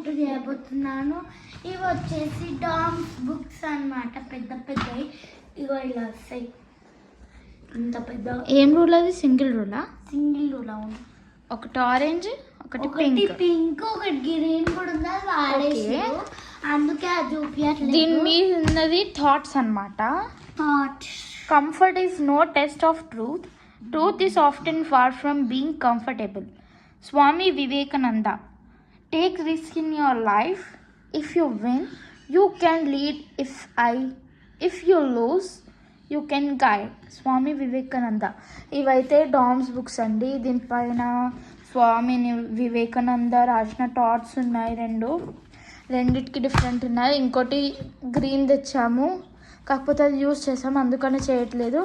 Open చేయబోతున్నాను. ఇవి వచ్చేసి డామ్స్ బుక్స్ అన్నమాట. పెద్ద పెద్దవి ఇగో ఇలా వస్తాయి. ఇంత పెద్ద. ఏం రూల్ అది? సింగిల్ రూలా? Single rule. అవును. ఒకటి ఆరెంజ్, ఒకటి పింక్, ఒకటి గ్రీన్ కూడా ఉంది. అది వాడేసారు, అందుకే అది చూపించట్లేదు. దీని మీద ఉన్నది థాట్స్ అన్నమాట. Comfort is no test of truth. Truth is often far from being comfortable. Swami Vivekananda. Take risk in your life. If you win, you can lead. If you lose, you can guide. Swami Vivekananda. ఇవైతే DOMS books అండి. దీనిపైన స్వామి వివేకానంద రాసిన thoughts ఉన్నాయి. రెండిటికి different ఉన్నాయి. ఇంకోటి green తెచ్చాము, కాకపోతే అది యూజ్ చేసాము, అందుకని చేయట్లేదు.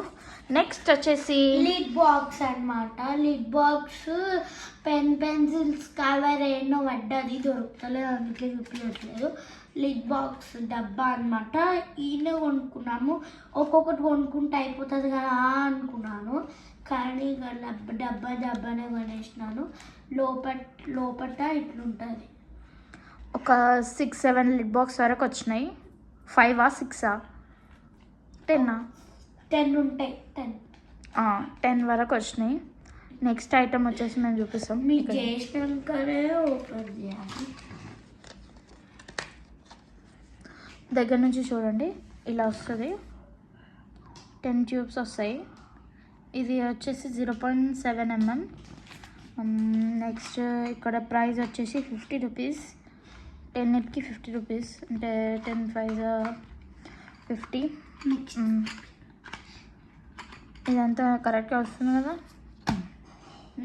నెక్స్ట్ వచ్చేసి లిడ్ బాక్స్ అన్నమాట. లిడ్ బాక్స్ పెన్సిల్స్ కవర్ ఎన్నో పడ్డది, దొరుకుతలేదు, అందుకే చూపించట్లేదు. లిడ్ బాక్స్ డబ్బా అన్నమాట. ఈయన కొనుక్కున్నాము. ఒక్కొక్కటి కొనుక్కుంటే అయిపోతుంది కదా అనుకున్నాను, కానీ డబ్బానే కొనేసినాను. లోపట ఇట్లుంటుంది. ఒక 6-7 లిడ్ బాక్స్ వరకు వచ్చినాయి. 5ఆ 6ఆ 10ఆ? 10 ఉంటాయి. 10 వరకు వచ్చినాయి. నెక్స్ట్ ఐటమ్ వచ్చేసి మేము చూపిస్తాం. మీకు చేసినాకనే ఓపెన్ చేయాలి. దగ్గర నుంచి చూడండి, ఇలా వస్తుంది. 10 ట్యూబ్స్ వస్తాయి. ఇది వచ్చేసి 0.7 mm. నెక్స్ట్ ఇక్కడ ప్రైస్ వచ్చేసి 50 రూపీస్. 10కి 50 రూపీస్, అంటే 10 5 50. ఇదంతా కరెక్ట్గా వస్తుంది కదా.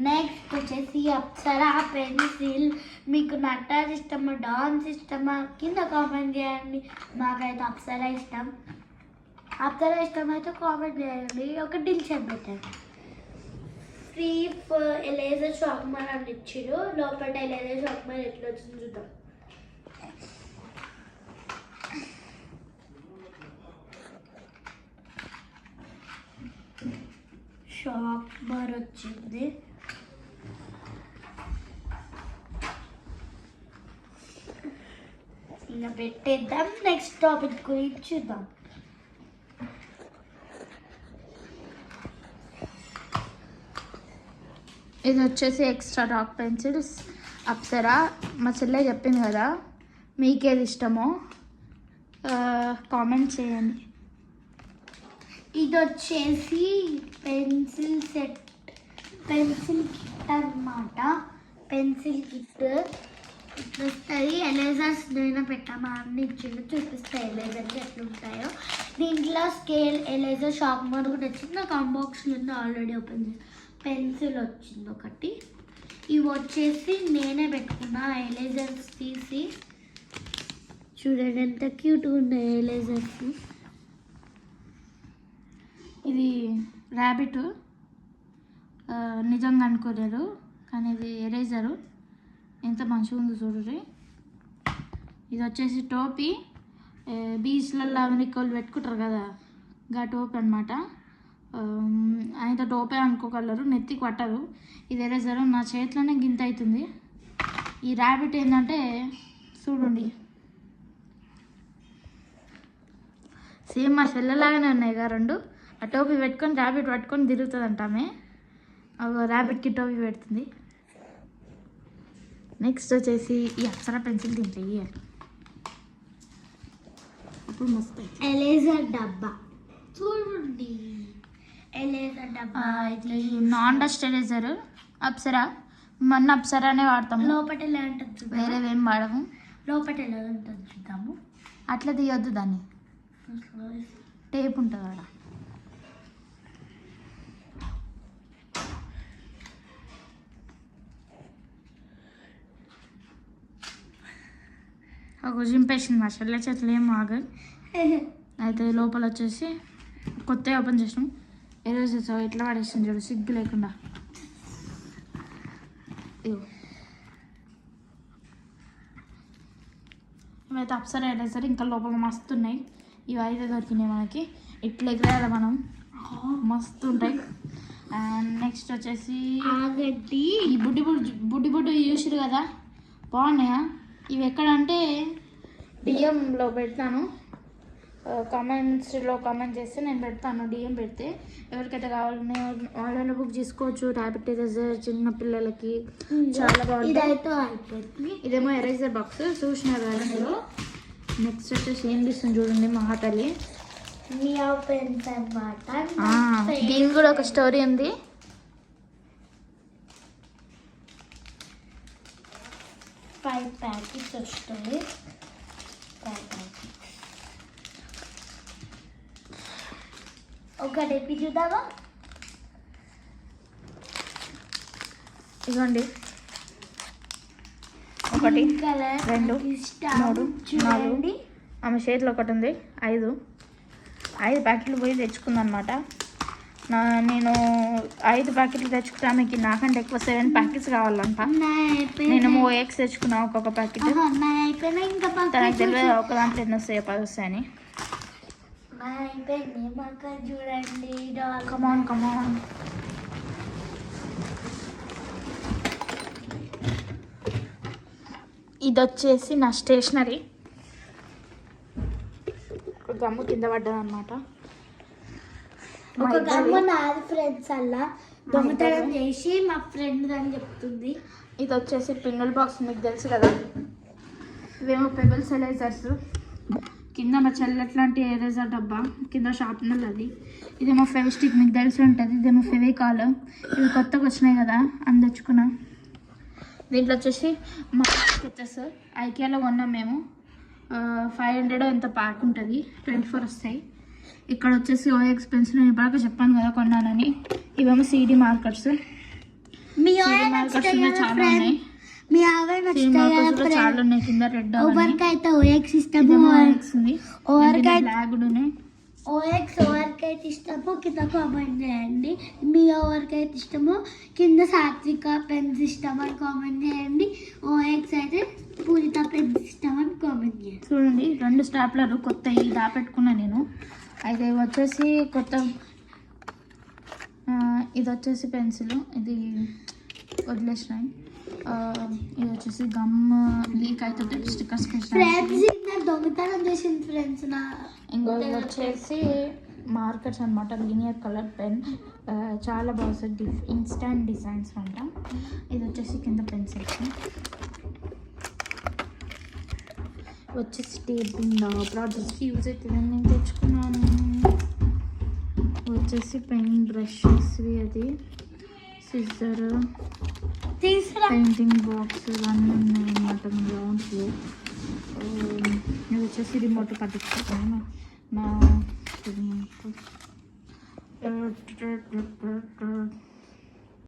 నెక్స్ట్ వచ్చేసి అప్సరా పెన్సిల్. మీకు నటరాజ్ ఇష్టమా, డాన్స్ ఇష్టమా కింద కామెంట్ చేయండి. మాకైతే అప్సరా ఇష్టం. అప్సరా ఇష్టం అయితే కామెంట్ చేయండి. ఒక డిల్షన్ పెట్టండి. ఫ్రీ ఎలేజర్ షార్ప్నర్ అని ఇచ్చారు. లోపల ఎలేజర్ షార్ప్నర్ ఎట్లా వచ్చింది చూద్దాం. షార్ప్నర్ వచ్చింది. ఇలా పెట్టేద్దాం. నెక్స్ట్ టాపిక్ గురించి చూద్దాం. ఇది వచ్చేసి ఎక్స్ట్రా డార్క్ పెన్సిల్స్ అప్సరా. మా చెల్లె చెప్పింది కదా, మీకేది ఇష్టమో కామెంట్ చేయండి. ఇది వచ్చేసి పెన్సిల్ సెట్, పెన్సిల్ కిట్ అన్నమాట. పెన్సిల్ కిట్ ఇట్లా వస్తుంది. ఎలేజర్స్ నేను పెట్టామా అన్ని ఇచ్చిండు, చూపిస్తాయి ఎలేజర్స్ ఎట్లుంటాయో. దీంట్లో స్కేల్, ఎలేజర్, షార్ప్నర్ కూడా వచ్చింది. నాకు అన్బాక్స్లో ఉంది, ఆల్రెడీ ఓపెన్ చేసి. పెన్సిల్ వచ్చింది ఒకటి. ఇవి వచ్చేసి నేనే పెట్టుకున్నా ఎలేజర్స్ తీసి. చూడండి ఎంత క్యూట్గా ఉన్నాయి ఎలేజర్స్. ఇది ర్యాబిట్ నిజంగా అనుకోలేదు, కానీ ఇది ఎరేజరు. ఎంత మంచిగా ఉందో చూడండి. ఇది వచ్చేసి టోపీ. బీచ్లలో అమెరికాలు పెట్టుకుంటారు కదా, గా టోపీ అనమాట. ఆయన టోపే అనుకోగలరు, నెత్తికి పట్టరు. ఇది ఎరేజరు. నా చేతిలోనే గింత అవుతుంది. ఈ ర్యాబిట్ ఏంటంటే చూడండి, సేమ్ మా చెల్లెలాగానే ఉన్నాయి కదా రెండు. ఆ టోపీ పెట్టుకొని ర్యాబిట్ పట్టుకొని తిరుగుతుంది అంటామే. ఒక ర్యాబిట్కి టోపీ పెడుతుంది. నెక్స్ట్ వచ్చేసి ఈ అప్సరా పెన్సిల్ దీంట్లో వేయాలి. ఇప్పుడు మస్తు ఎలేజర్ డబ్బా చూడండి. ఎలేజర్ డబ్బా ఇది నాన్ డస్ట్ ఎరేజర్ అప్సరా. మన అప్సరానే వాడతాము. లోపల ఎలా ఉంటుంది, వేరేవేం వాడము. లోపల ఎలా ఉంటుంది చూద్దాము. అట్లా తీయొద్దు, దాన్ని టేప్ ఉంటుంది అక్కడ. ఒక జింపేసింది మా చెల్లె చేతులు, ఏం ఆగదు. అయితే లోపల వచ్చేసి కొత్త ఓపెన్ చేసినాం. ఈరోజు ఇట్లా పడేసింది చూడు, సిగ్గు లేకుండా. ఇవైతే అప్సరా ఎరేజర్. ఇంకా లోపల మస్తు ఉన్నాయి. ఇవి అయితే దొరికినాయి మనకి. ఇట్లా ఎగరేయాలి మనం, మస్తు ఉంటాయి. అండ్ నెక్స్ట్ వచ్చేసి ఆగడ్డి. ఈ బుడ్డి చూసిరు కదా, బాగున్నాయా? ఇవి ఎక్కడంటే డిఎంలో పెడతాను, కామెంట్స్లో కామెంట్ చేస్తే నేను పెడతాను. డిఎం పెడితే ఎవరికైతే కావాలని ఆన్లైన్లో బుక్ చేసుకోవచ్చు. ర్యాపిడ్ ఎరేజర్ చిన్న పిల్లలకి చాలా బాగుంటుంది. ఇదేమో ఎరేజర్ బాక్స్ చూసినారు అందులో. నెక్స్ట్ వచ్చేసి ఏం తీస్తుంది చూడండి మా తల్లి. పెన్స్ అన్నమాట. దీనికి కూడా ఒక స్టోరీ ఉంది. ఫైవ్ ప్యాకెట్స్ వస్తుంది. 5 ప్యాకెట్స్ ఒకటి ఎప్పి చూద్దామా? ఇదిగోండి 1 2 3 4. ఆమె చేతిలో ఒకటి ఉంది. 5 ప్యాకెట్లు పోయి తెచ్చుకుందనమాట. నేను 5 ప్యాకెట్లు తెచ్చుకుంటే ఆమెకి నాకంటే ఎక్కువ 7 ప్యాకెట్స్ కావాలంట. నేను OX తెచ్చుకున్నా ఒక్కొక్క ప్యాకెట్. తనకు తెలియదు ఒక దాంట్లో ఎన్ని వస్తాయో 10 వస్తాయని. చూడండి కమాన్ ఇది వచ్చేసి నా స్టేషనరీ. గమ్ము కింద పడ్డదన్నమాట. ఒక గమ్మ నాది ఫ్రెండ్స్ అలా దొంగతనం చేసి మా ఫ్రెండ్ అని చెప్తుంది. ఇది వచ్చేసి పిన్నుల బాక్స్, మీకు తెలుసు కదా. ఇవేమో పెబల్స్ ఎరేజర్స్. కింద మా చెల్లెట్లాంటి ఎరేజర్ డబ్బా, కింద షార్ప్నర్ అది. ఇదేమో ఫెవిస్టిక్, మీకు తెలిసి ఉంటుంది. ఇదేమో ఫెవికాల్. ఇవి కొత్తగా వచ్చినాయి కదా అని తెచ్చుకున్నా. దీంట్లో వచ్చేసి మా స్కెచెస్ ఐకియాలో కొన్నాం మేము. 500 ఎంత ప్యాక్ ఉంటుంది, 24 వస్తాయి. ఇక్కడ వచ్చేసి OX పెన్స్, నేను ఇప్పటికే చెప్పాను కదా కొన్నానని. ఇవేమో CD మార్కర్స్. చాలా ఉన్నాయి. చాలా ఉన్నాయి. కింద రెడ్ అయితే OX ఇష్టము, ఎవరికైతే ఇష్టమో కింద కామెంట్ చేయండి. మీ ఎవరికైతే ఇష్టమో కింద సాత్విక పెన్స్ ఇష్టం అని కామెంట్ చేయండి. OX అయితే పూజిత పెన్స్ ఇష్టం అని కామెంట్ చేయండి. చూడండి 2 స్టాప్లర్ కొత్త దాపెట్టుకున్నా నేను. అయితే వచ్చేసి కొత్త, ఇది వచ్చేసి పెన్సిల్, ఇది వదిలేసినాయి. ఇది వచ్చేసి గమ్ లీక్ అవుతుంటే స్టిక్కర్స్ దొంగతనం చేసింది ఫ్రెండ్స్. ఇంకో ఇది వచ్చేసి మార్కర్స్ అనమాట, లీనియర్ కలర్ పెన్. చాలా బాగుంది, ఇన్స్టాంట్ డిజైన్స్ అంట. ఇది వచ్చేసి కింద పెన్సిల్స్ వచ్చేసి టేపింగ్ ప్రాజెక్ట్స్కి యూజ్ అవుతుంది నేను తెచ్చుకున్నాను. వచ్చేసి పెన్ బ్రషెస్, అది సిజర్, పెయింటింగ్ బాక్స్ ఇవన్నీ ఉన్నాయన్నమాట గ్రౌండ్స్లో. ఇది వచ్చేసి రిమోట్ పట్టించుకుంటాను నా రిమోట్.